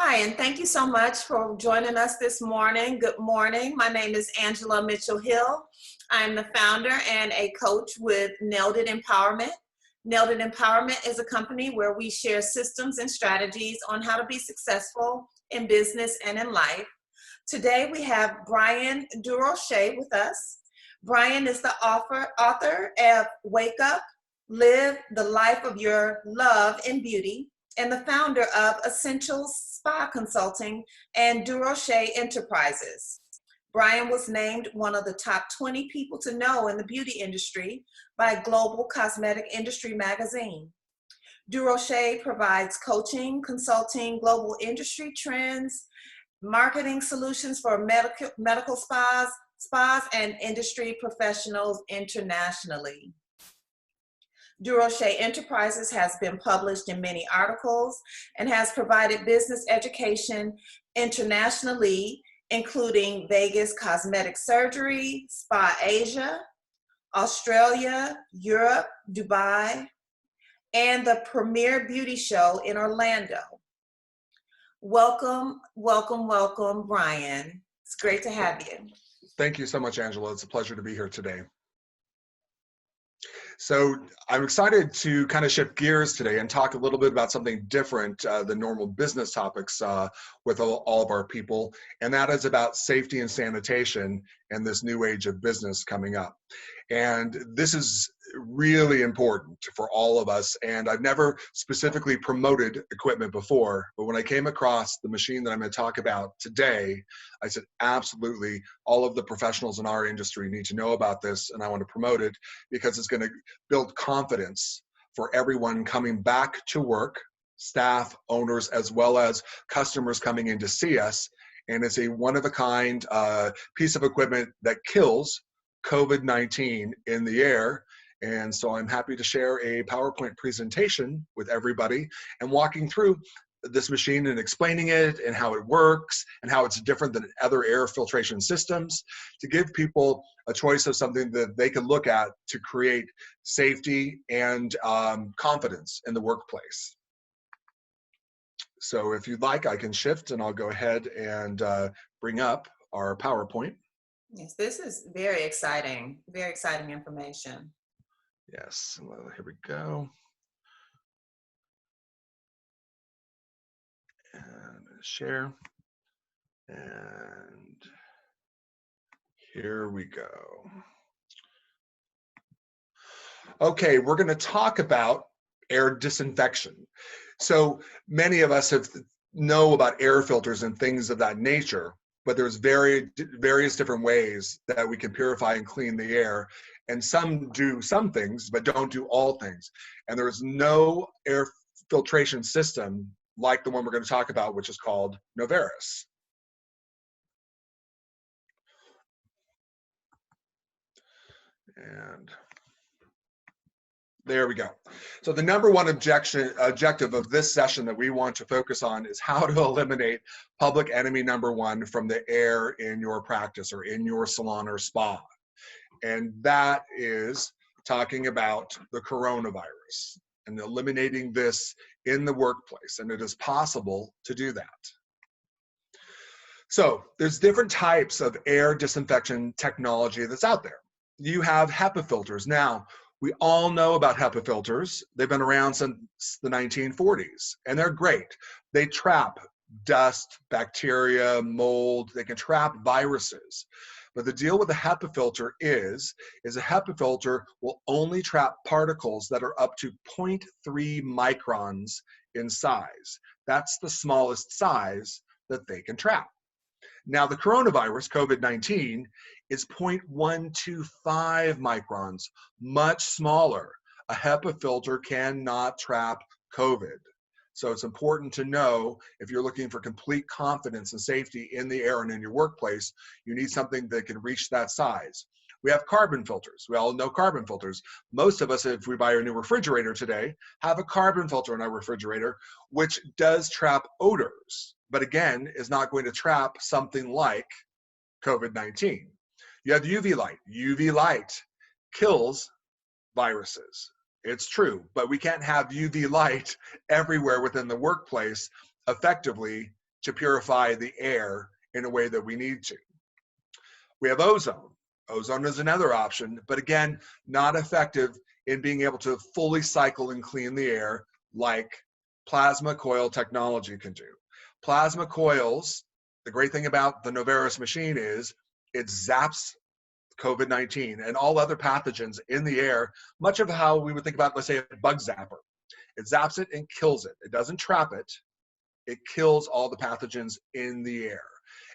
Hi, and thank you so much for joining us this morning. Good morning. My name is Angela Mitchell-Hill. I'm the founder and a coach with NailEd Empowerment. NailEd Empowerment is a company where we share systems and strategies on how to be successful in business and in life. Today we have Brian Durocher with us. Brian is the author of Wake Up, Live the Life of Your Love in Beauty, and the founder of Essentials Spa Consulting and Durocher Enterprises. Brian was named one of the top 20 people to know in the beauty industry by Global Cosmetic Industry magazine. Durocher provides coaching, consulting, global industry trends, marketing solutions for medical spas, and industry professionals internationally. Durocher Enterprises has been published in many articles and has provided business education internationally, including Vegas Cosmetic Surgery, Spa Asia, Australia, Europe, Dubai, and the Premier Beauty Show in Orlando. Welcome, welcome, welcome, Brian. It's great to have you. Thank you so much, Angela. It's a pleasure to be here today. So I'm excited to kind of shift gears today and talk a little bit about something different than normal business topics with all of our people, and that is about safety and sanitation and this new age of business coming up. And this is really important for all of us, and I've never specifically promoted equipment before, but when I came across the machine that I'm going to talk about today, I said, absolutely, all of the professionals in our industry need to know about this, and I want to promote it because it's going to build confidence for everyone coming back to work, staff, owners, as well as customers coming in to see us. And it's a one-of-a-kind piece of equipment that kills COVID-19 in the air. And so I'm happy to share a PowerPoint presentation with everybody and walking through this machine and explaining it and how it works and how it's different than other air filtration systems, to give people a choice of something that they can look at to create safety and confidence in the workplace. So if you'd like, I can shift and I'll go ahead and bring up our PowerPoint. Yes, this is very exciting information. Yes, well, here we go. And share. And here we go. Okay, we're going to talk about air disinfection. So many of us know about air filters and things of that nature, but there's various different ways that we can purify and clean the air. And some do some things, but don't do all things. And there's no air filtration system like the one we're going to talk about, which is called Noveris. And there we go. So the number one objective of this session that we want to focus on is how to eliminate public enemy number one from the air in your practice or in your salon or spa. And that is talking about the coronavirus and eliminating this in the workplace. And it is possible to do that. So there's different types of air disinfection technology that's out there. You have HEPA filters. Now, we all know about HEPA filters. They've been around since the 1940s, and they're great. They trap dust, bacteria, mold. They can trap viruses. But the deal with a HEPA filter is a HEPA filter will only trap particles that are up to 0.3 microns in size. That's the smallest size that they can trap. Now, the coronavirus, COVID-19, is 0.125 microns, much smaller. A HEPA filter cannot trap COVID. So it's important to know, if you're looking for complete confidence and safety in the air and in your workplace, you need something that can reach that size. We have carbon filters. We all know carbon filters. Most of us, if we buy a new refrigerator today, have a carbon filter in our refrigerator, which does trap odors, but again, is not going to trap something like COVID-19. You have UV light. UV light kills viruses. It's true, but we can't have UV light everywhere within the workplace effectively to purify the air in a way that we need to. We have ozone. Ozone is another option, but again, not effective in being able to fully cycle and clean the air like plasma coil technology can do. Plasma coils, the great thing about the Noveris machine is it zaps COVID-19 and all other pathogens in the air, much of how we would think about, let's say, a bug zapper. It zaps it and kills it. It doesn't trap it. It kills all the pathogens in the air.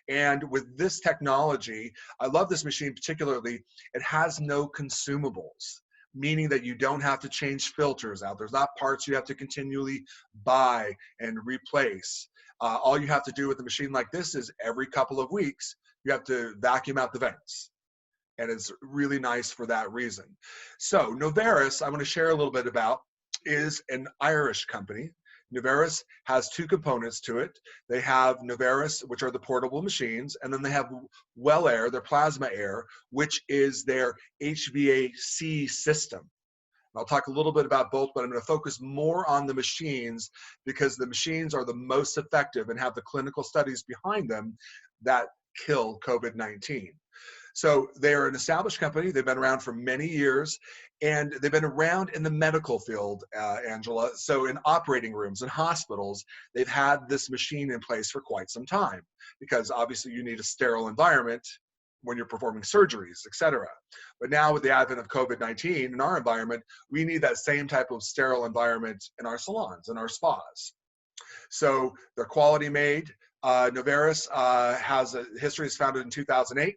And with this technology, I love this machine particularly, it has no consumables, meaning that you don't have to change filters out. There's not parts you have to continually buy and replace. All you have to do with a machine like this is every couple of weeks, you have to vacuum out the vents. And it's really nice for that reason. So Noveris, I want to share a little bit about, is an Irish company. Noveris has two components to it. They have Noveris, which are the portable machines, and then they have Well Air, their plasma air, which is their HVAC system. I'll talk a little bit about both, but I'm going to focus more on the machines because the machines are the most effective and have the clinical studies behind them that kill COVID-19. So they're an established company. They've been around for many years, and they've been around in the medical field, Angela. So in operating rooms and hospitals, they've had this machine in place for quite some time because obviously you need a sterile environment when you're performing surgeries, et cetera. But now with the advent of COVID-19 in our environment, we need that same type of sterile environment in our salons and our spas. So they're quality made. Noveris has a history, is founded in 2008.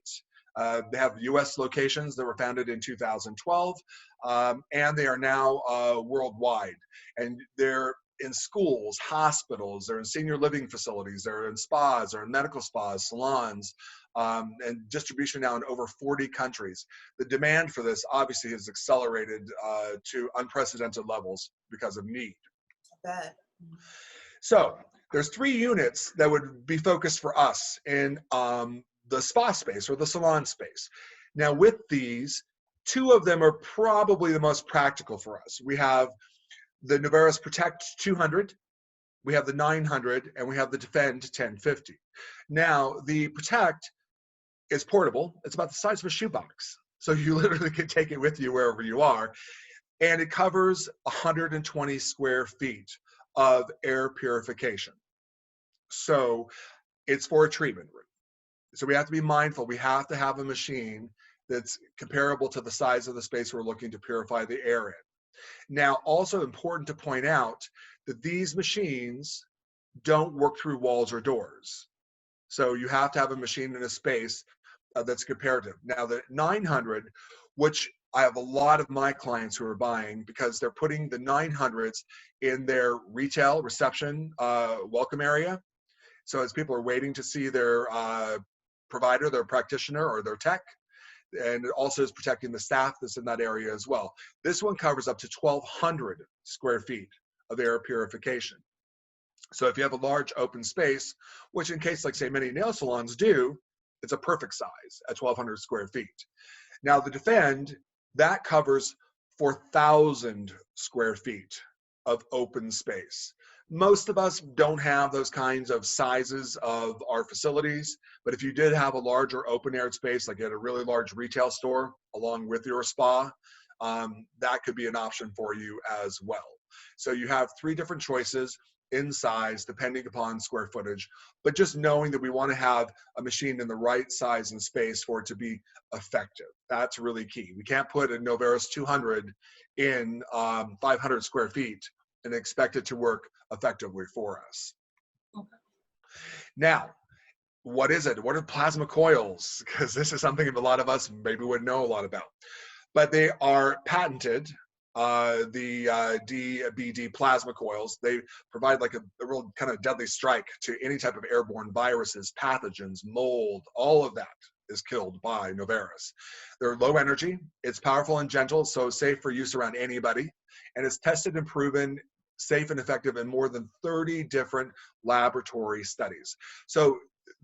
They have US locations that were founded in 2012, and they are now worldwide. And they're in schools, hospitals, they're in senior living facilities, they're in spas, they're in medical spas, salons, and distribution now in over 40 countries. The demand for this obviously has accelerated to unprecedented levels because of need. I bet. So there's 3 units that would be focused for us in the spa space or the salon space. Now with these, 2 of them are probably the most practical for us. We have the Noveris Protect 200, we have the 900, and we have the Defend 1050. Now the Protect is portable. It's about the size of a shoebox. So you literally can take it with you wherever you are. And it covers 120 square feet of air purification. So it's for a treatment room. So we have to be mindful. We have to have a machine that's comparable to the size of the space we're looking to purify the air in. Now, also important to point out that these machines don't work through walls or doors. So you have to have a machine in a space that's comparative. Now the 900, which I have a lot of my clients who are buying because they're putting the 900s in their retail reception welcome area. So as people are waiting to see their provider, their practitioner, or their tech, and it also is protecting the staff that's in that area as well. This one covers up to 1,200 square feet of air purification. So if you have a large open space, which in case like say many nail salons do, it's a perfect size at 1,200 square feet. Now the Defend, that covers 4,000 square feet of open space. Most of us don't have those kinds of sizes of our facilities, but if you did have a larger open air space, like at a really large retail store along with your spa, that could be an option for you as well. So you have 3 different choices in size depending upon square footage, but just knowing that we want to have a machine in the right size and space for it to be effective. That's really key. We can't put a Noveris 200 in 500 square feet and expect it to work effectively for us. Okay. Now, what is it? What are plasma coils? Because this is something a lot of us maybe wouldn't know a lot about. But they are patented, the DBD plasma coils. They provide like a real kind of deadly strike to any type of airborne viruses, pathogens, mold, all of that is killed by Noveris. They're low energy, it's powerful and gentle, so safe for use around anybody, and it's tested and proven safe and effective in more than 30 different laboratory studies. So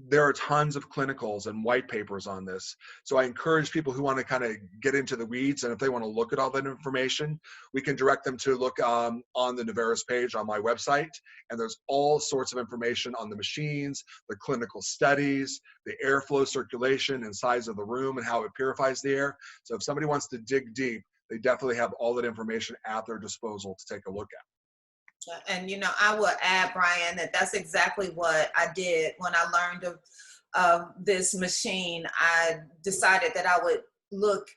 there are tons of clinicals and white papers on this. So I encourage people who want to kind of get into the weeds, and if they want to look at all that information, we can direct them to look on the Naveris page on my website. And there's all sorts of information on the machines, the clinical studies, the airflow circulation and size of the room and how it purifies the air. So if somebody wants to dig deep, they definitely have all that information at their disposal to take a look at. And I will add, Brian, that that's exactly what I did when I learned of this machine. I decided that I would look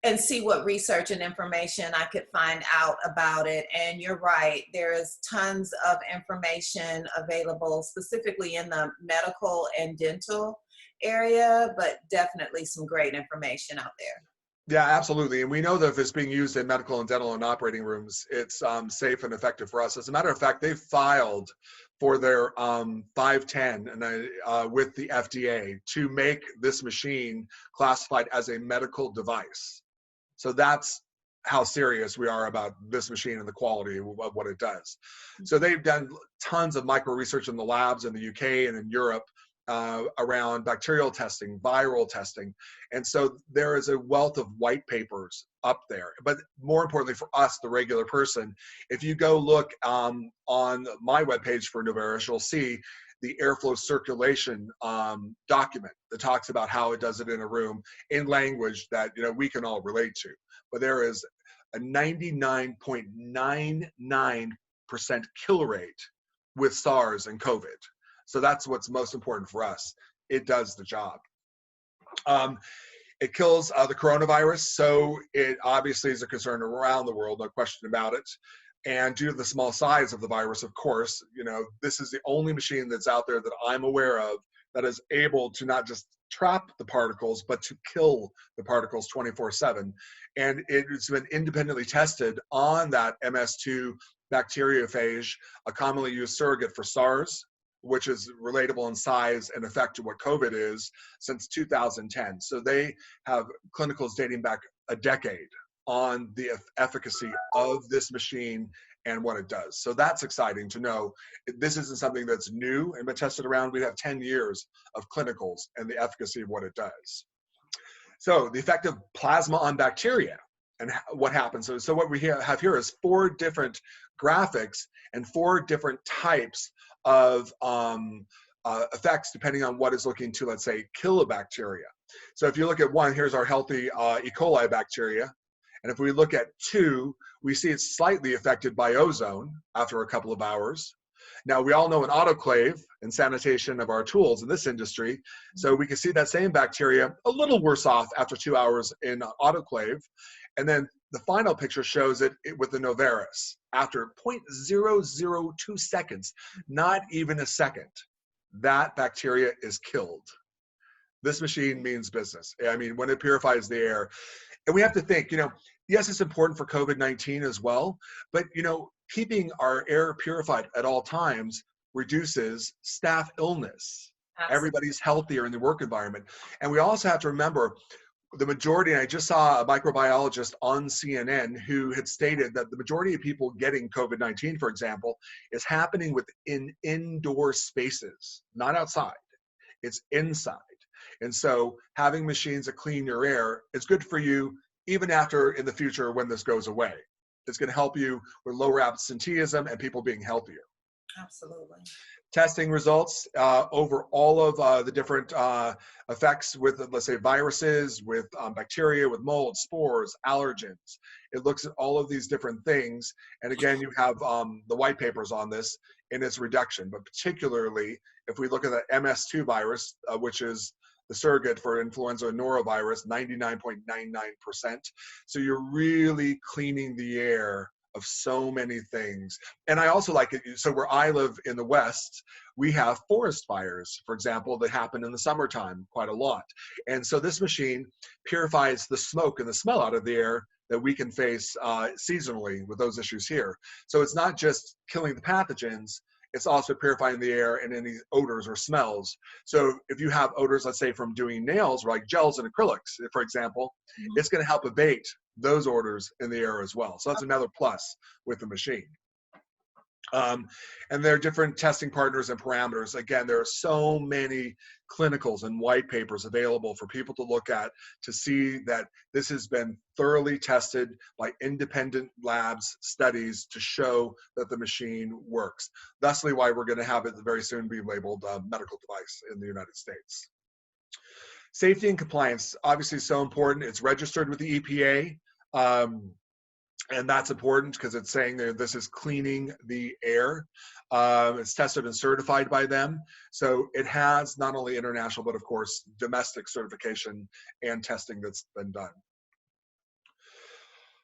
and see what research and information I could find out about it. And you're right, there is tons of information available, specifically in the medical and dental area, but definitely some great information out there. Yeah, absolutely. And we know that if it's being used in medical and dental and operating rooms, it's safe and effective for us. As a matter of fact, they filed for their 510 and with the FDA to make this machine classified as a medical device. So that's how serious we are about this machine and the quality of what it does. So they've done tons of micro research in the labs in the UK and in Europe around bacterial testing, viral testing. And so there is a wealth of white papers up there. But more importantly for us, the regular person, if you go look on my webpage for Naveris, you'll see the airflow circulation document that talks about how it does it in a room in language that we can all relate to. But there is a 99.99% kill rate with SARS and COVID. So that's what's most important for us. It does the job. It kills the coronavirus, so it obviously is a concern around the world, no question about it. And due to the small size of the virus, of course, this is the only machine that's out there that I'm aware of that is able to not just trap the particles, but to kill the particles 24/7. And it's been independently tested on that MS2 bacteriophage, a commonly used surrogate for SARS, which is relatable in size and effect to what COVID is, since 2010. So they have clinicals dating back a decade on the efficacy of this machine and what it does. So that's exciting to know. This isn't something that's new and been tested around. We have 10 years of clinicals and the efficacy of what it does. So the effect of plasma on bacteria and what happens. So what we have here is 4 different graphics and 4 different types of effects depending on what is looking to, let's say, kill a bacteria. So if you look at 1, here's our healthy E. coli bacteria. And if we look at 2, we see it's slightly affected by ozone after a couple of hours. Now, we all know an autoclave and sanitation of our tools in this industry. So we can see that same bacteria a little worse off after 2 hours in autoclave. And then the final picture shows it with the Naveris after 0.002 seconds, not even a second. That bacteria is killed. This machine means business. I mean, when it purifies the air, and we have to think, yes, it's important for COVID-19 as well, but, keeping our air purified at all times reduces staff illness. Absolutely. Everybody's healthier in the work environment. And we also have to remember the majority, and I just saw a microbiologist on CNN who had stated that the majority of people getting COVID-19, for example, is happening within indoor spaces, not outside. It's inside. And so having machines that clean your air is good for you even after in the future when this goes away. It's going to help you with lower absenteeism and people being healthier. Absolutely. Testing results over all of the different effects with, let's say, viruses, with bacteria, with mold, spores, allergens. It looks at all of these different things. And again, you have the white papers on this in its reduction. But particularly, if we look at the MS2 virus, which is the surrogate for influenza and norovirus, 99.99%. So you're really cleaning the air of so many things. And I also like it, so where I live in the West, we have forest fires, for example, that happen in the summertime quite a lot. And so this machine purifies the smoke and the smell out of the air that we can face seasonally with those issues here. So it's not just killing the pathogens, it's also purifying the air and any odors or smells. So if you have odors, let's say from doing nails, like gels and acrylics, for example, it's going to help abate those odors in the air as well. So that's another plus with the machine. Um, and there are different testing partners and parameters. Again, there are so many clinicals and white papers available for people to look at to see that this has been thoroughly tested by independent labs, studies to show that the machine works. Thusly, why we're going to have it very soon be labeled a medical device in the United States. Safety and compliance, obviously so important. It's registered with the EPA. And that's important because it's saying that this is cleaning the air. It's tested and certified by them. So it has not only international, but of course, domestic certification and testing that's been done.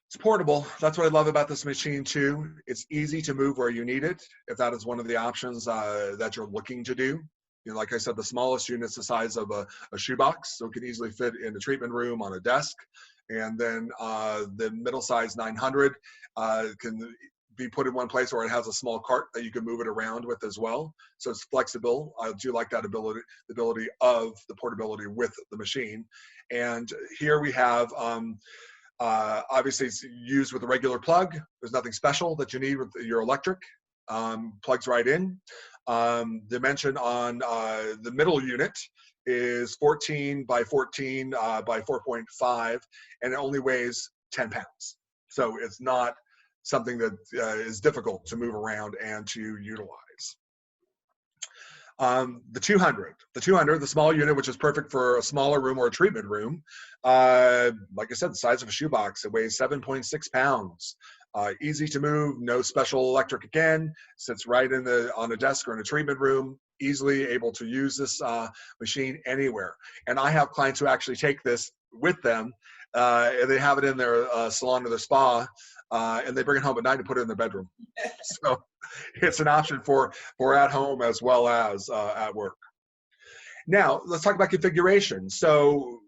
It's portable. That's what I love about this machine too. It's easy to move where you need it, if that is one of the options that you're looking to do. You know, like I said, the smallest unit's the size of a shoebox, so it can easily fit in the treatment room on a desk. And then the middle size 900 can be put in one place, or it has a small cart that you can move it around with as well. So it's flexible. I do like that ability, the ability of the portability with the machine. And here we have, obviously it's used with a regular plug. There's nothing special that you need with your electric. Plugs right in. Dimension on the middle unit is 14 by 14 by 4.5, and it only weighs 10 pounds. So it's not something that is difficult to move around and to utilize. The 200, the small unit, which is perfect for a smaller room or a treatment room. Like I said, the size of a shoebox, it weighs 7.6 pounds. Easy to move, no special electric again, sits right in on a desk or in a treatment room, easily able to use this machine anywhere. And I have clients who actually take this with them, and they have it in their salon or their spa, and they bring it home at night and put it in their bedroom. So it's an option for at home as well as at work. Now, let's talk about configuration. So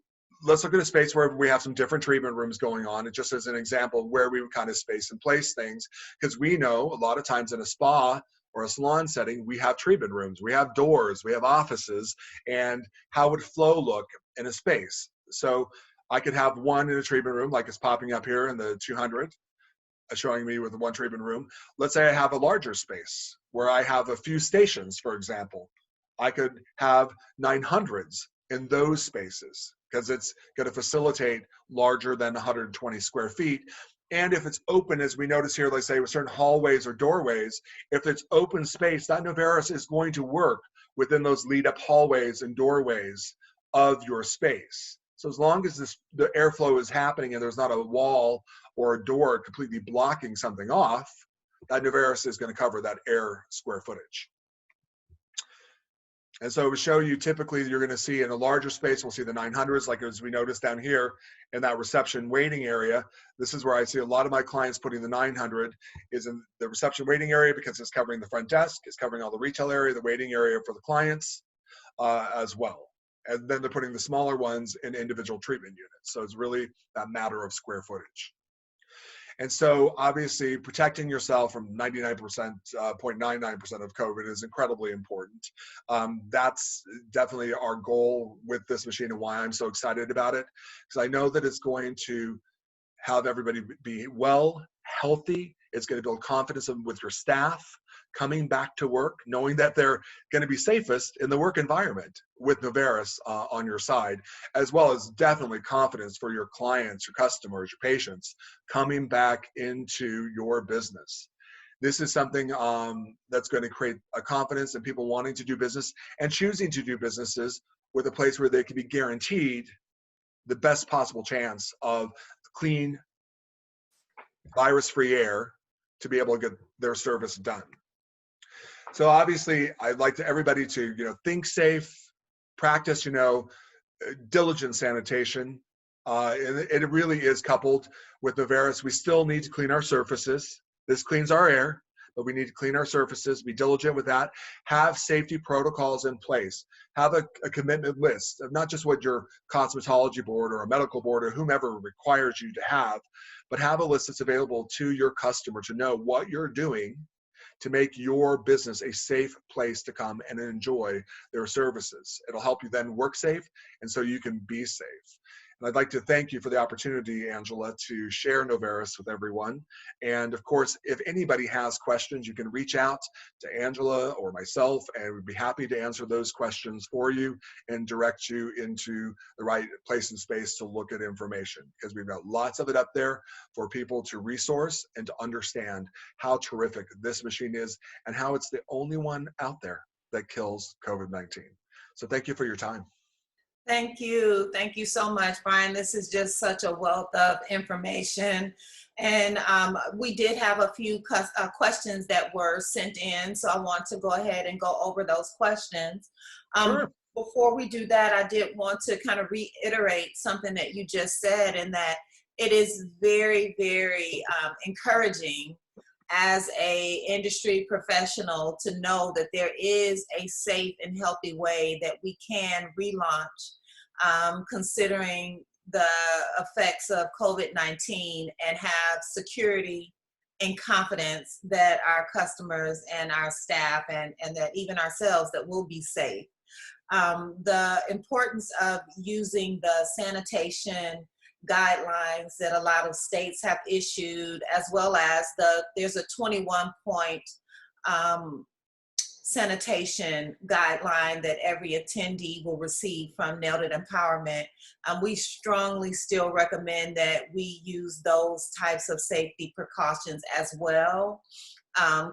let's look at a space where we have some different treatment rooms going on. It just as an example where we would kind of space and place things, because we know a lot of times in a spa or a salon setting, we have treatment rooms, we have doors, we have offices, and how would flow look in a space? So I could have one in a treatment room, like it's popping up here in the 200, showing me with one treatment room. Let's say I have a larger space where I have a few stations, for example. I could have 900s in those spaces because it's going to facilitate larger than 120 square feet. And if it's open, as we notice here, let's say with certain hallways or doorways, if it's open space, that Noveris is going to work within those lead up hallways and doorways of your space. So as long as the airflow is happening and there's not a wall or a door completely blocking something off, that Noveris is going to cover that air square footage. And so to show you, typically you're going to see in a larger space, we'll see the 900s, like as we noticed down here in that reception waiting area. This is where I see a lot of my clients putting the 900 is in the reception waiting area because it's covering the front desk, it's covering all the retail area, the waiting area for the clients as well. And then they're putting the smaller ones in individual treatment units. So it's really that matter of square footage. And so obviously protecting yourself from 99%, 0.99% of COVID is incredibly important. That's definitely our goal with this machine and why I'm so excited about it. Because I know that it's going to have everybody be well, healthy. It's going to build confidence with your staff coming back to work, knowing that they're going to be safest in the work environment with Noveris on your side, as well as definitely confidence for your clients, your customers, your patients coming back into your business. This is something that's going to create a confidence in people wanting to do business and choosing to do businesses with a place where they can be guaranteed the best possible chance of clean, virus-free air to be able to get their service done. So obviously, I'd like everybody to, think safe, practice, diligent sanitation. And it really is coupled with Noveris. We still need to clean our surfaces. This cleans our air, but we need to clean our surfaces, be diligent with that, have safety protocols in place, have a commitment list of not just what your cosmetology board or a medical board or whomever requires you to have, but have a list that's available to your customer to know what you're doing to make your business a safe place to come and enjoy their services. It'll help you then work safe, and so you can be safe. And I'd like to thank you for the opportunity, Angela, to share Noveris with everyone. And of course, if anybody has questions, you can reach out to Angela or myself, and we'd be happy to answer those questions for you and direct you into the right place and space to look at information, because we've got lots of it up there for people to resource and to understand how terrific this machine is and how it's the only one out there that kills COVID-19. So thank you for your time. Thank you. Thank you so much, Brian. This is just such a wealth of information. And we did have a few questions that were sent in, so I want to go ahead and go over those questions. Sure. Before we do that, I did want to kind of reiterate something that you just said, and that it is very, very encouraging as a industry professional to know that there is a safe and healthy way that we can relaunch, considering the effects of COVID-19, and have security and confidence that our customers and our staff and that even ourselves, that we'll be safe. The importance of using the sanitation guidelines that a lot of states have issued, as well as there's a 21-point sanitation guideline that every attendee will receive from NailEd Empowerment. We strongly still recommend that we use those types of safety precautions as well.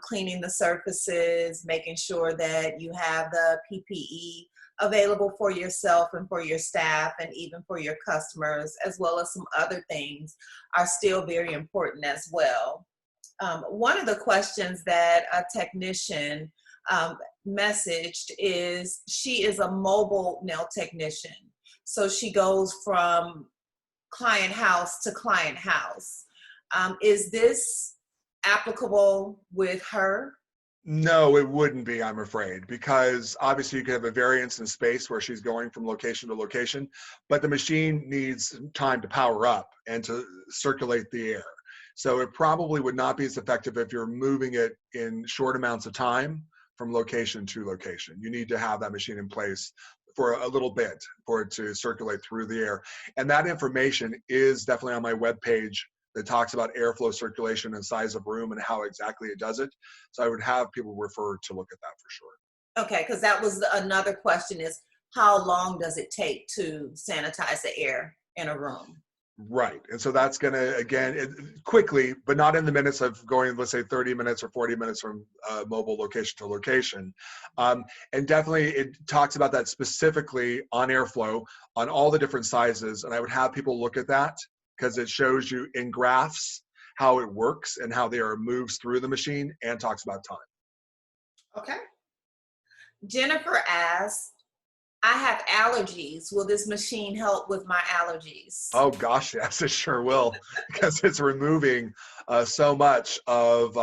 Cleaning the surfaces, making sure that you have the PPE available for yourself and for your staff and even for your customers, as well as some other things, are still very important as well. One of the questions that a technician messaged is, she is a mobile nail technician. So she goes from client house to client house. Is this applicable with her? No, it wouldn't be, I'm afraid, because obviously you could have a variance in space where she's going from location to location, but the machine needs time to power up and to circulate the air. So it probably would not be as effective if you're moving it in short amounts of time from location to location. You need to have that machine in place for a little bit for it to circulate through the air. And that information is definitely on my webpage that talks about airflow, circulation, and size of room and how exactly it does it. So I would have people refer to look at that for sure. Okay, because that was another question, is how long does it take to sanitize the air in a room? Right. And so that's going to, again, quickly, but not in the minutes of going, let's say 30 minutes or 40 minutes from mobile location to location. And definitely it talks about that specifically on airflow on all the different sizes. And I would have people look at that because it shows you in graphs how it works and how the air moves through the machine, and talks about time. Okay. Jennifer asked, I have allergies. Will this machine help with my allergies? Oh gosh, yes, it sure will, because it's removing so much of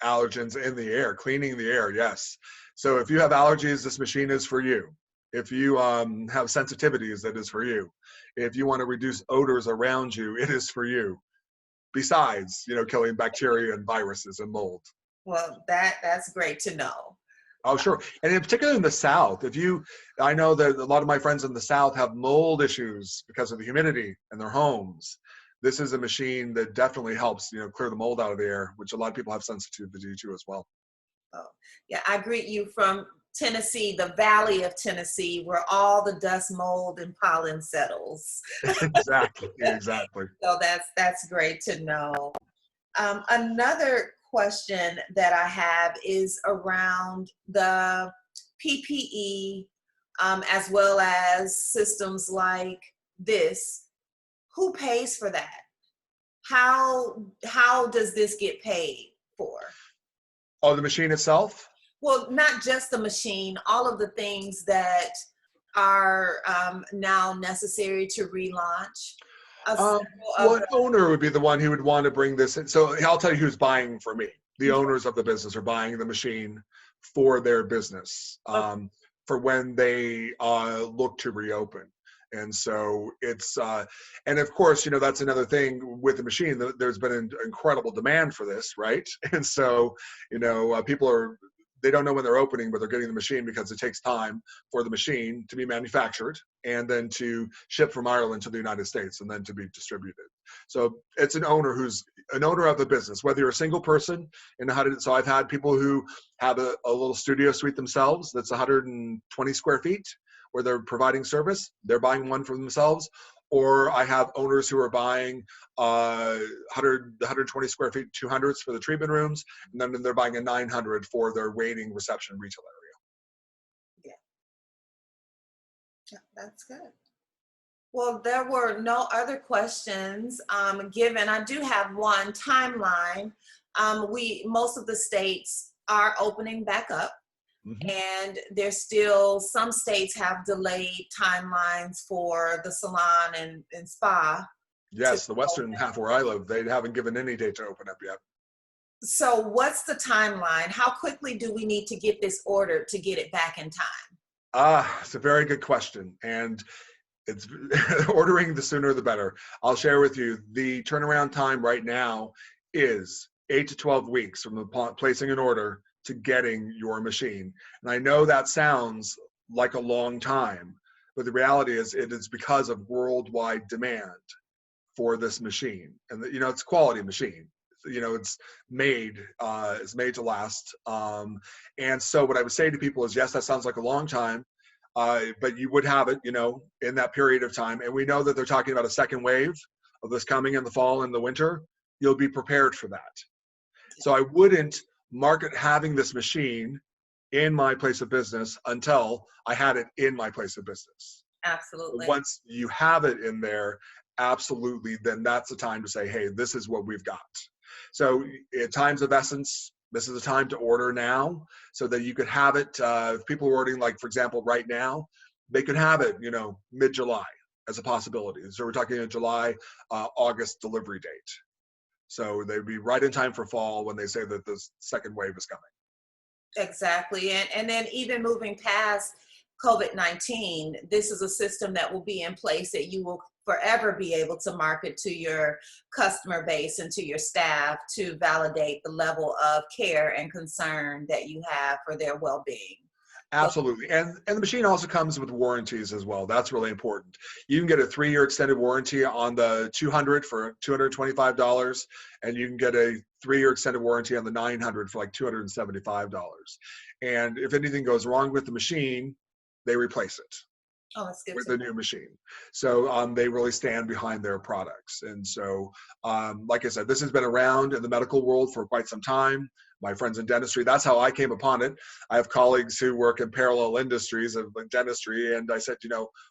allergens in the air, cleaning the air. Yes. So if you have allergies, this machine is for you. If you have sensitivities, that is for you. If you want to reduce odors around you, it is for you. Besides, killing bacteria and viruses and mold. Well, that's great to know. Oh, sure. And in particular in the South, I know that a lot of my friends in the South have mold issues because of the humidity in their homes. This is a machine that definitely helps, clear the mold out of the air, which a lot of people have sensitivity to as well. Oh, yeah, I greet you from Tennessee, the Valley of Tennessee, where all the dust, mold, and pollen settles. Exactly, exactly. So that's great to know. Another question that I have is around the PPE, as well as systems like this. Who pays for that? How does this get paid for? Oh, the machine itself? Well, not just the machine, all of the things that are now necessary to relaunch. An owner would be the one who would want to bring this in. So I'll tell you who's buying for me. The owners of the business are buying the machine for their business, for when they look to reopen. And so it's, and of course, that's another thing with the machine. There's been an incredible demand for this, right? And so, people are they don't know when they're opening, but they're getting the machine because it takes time for the machine to be manufactured and then to ship from Ireland to the United States and then to be distributed. So it's an owner who's an owner of the business, whether you're a single person and know how to. So I've had people who have a little studio suite themselves that's 120 square feet where they're providing service. They're buying one for themselves. Or I have owners who are buying 120 square feet, 200s for the treatment rooms, and then they're buying a 900 for their waiting reception retail area. Yeah, that's good. Well, there were no other questions given. I do have one timeline. Most of the states are opening back up. Mm-hmm. And there's still, some states have delayed timelines for the salon and spa. Yes, the western half where I live, they haven't given any date to open up yet. So what's the timeline? How quickly do we need to get this ordered to get it back in time? It's a very good question. And it's ordering the sooner the better. I'll share with you the turnaround time right now is 8 to 12 weeks from the placing an order to getting your machine. And I know that sounds like a long time, but the reality is it is because of worldwide demand for this machine. And it's a quality machine. It's made to last. And so what I would say to people is, yes, that sounds like a long time, but you would have it, in that period of time. And we know that they're talking about a second wave of this coming in the fall and the winter. You'll be prepared for that. So I wouldn't market having this machine in my place of business until I had it in my place of business. Absolutely. Once you have it in there, absolutely, then that's the time to say, hey, this is what we've got. So at times of essence, this is the time to order now so that you could have it. If people are ordering, like, for example, right now, they could have it, mid-July as a possibility. So we're talking a July, August delivery date. So they'd be right in time for fall when they say that the second wave is coming. Exactly. And then even moving past COVID-19, this is a system that will be in place that you will forever be able to market to your customer base and to your staff to validate the level of care and concern that you have for their well-being. Absolutely. And the machine also comes with warranties as well. That's really important. You can get a 3-year extended warranty on the 200 for $225, and you can get a 3-year extended warranty on the 900 for like $275. And if anything goes wrong with the machine, they replace it. Oh, that's good. With the new machine. So they really stand behind their products. And so, like I said, this has been around in the medical world for quite some time. My friends in dentistry, that's how I came upon it. I have colleagues who work in parallel industries of dentistry, and I said,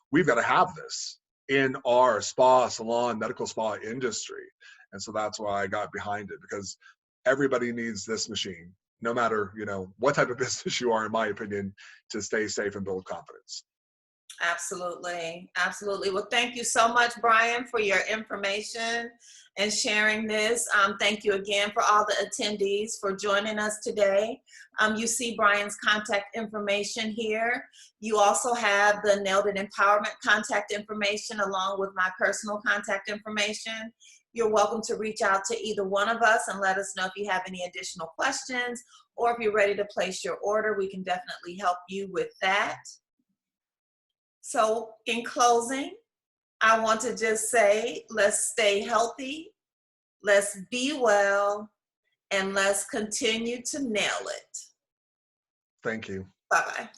we've got to have this in our spa, salon, medical spa industry. And so that's why I got behind it, because everybody needs this machine, no matter, what type of business you are, in my opinion, to stay safe and build confidence. Absolutely. Absolutely. Well, thank you so much, Brian, for your information and sharing this. Thank you again for all the attendees for joining us today. You see Brian's contact information here. You also have the NailEd Empowerment contact information along with my personal contact information. You're welcome to reach out to either one of us and let us know if you have any additional questions, or if you're ready to place your order, we can definitely help you with that. So in closing, I want to just say, let's stay healthy, let's be well, and let's continue to nail it. Thank you. Bye-bye.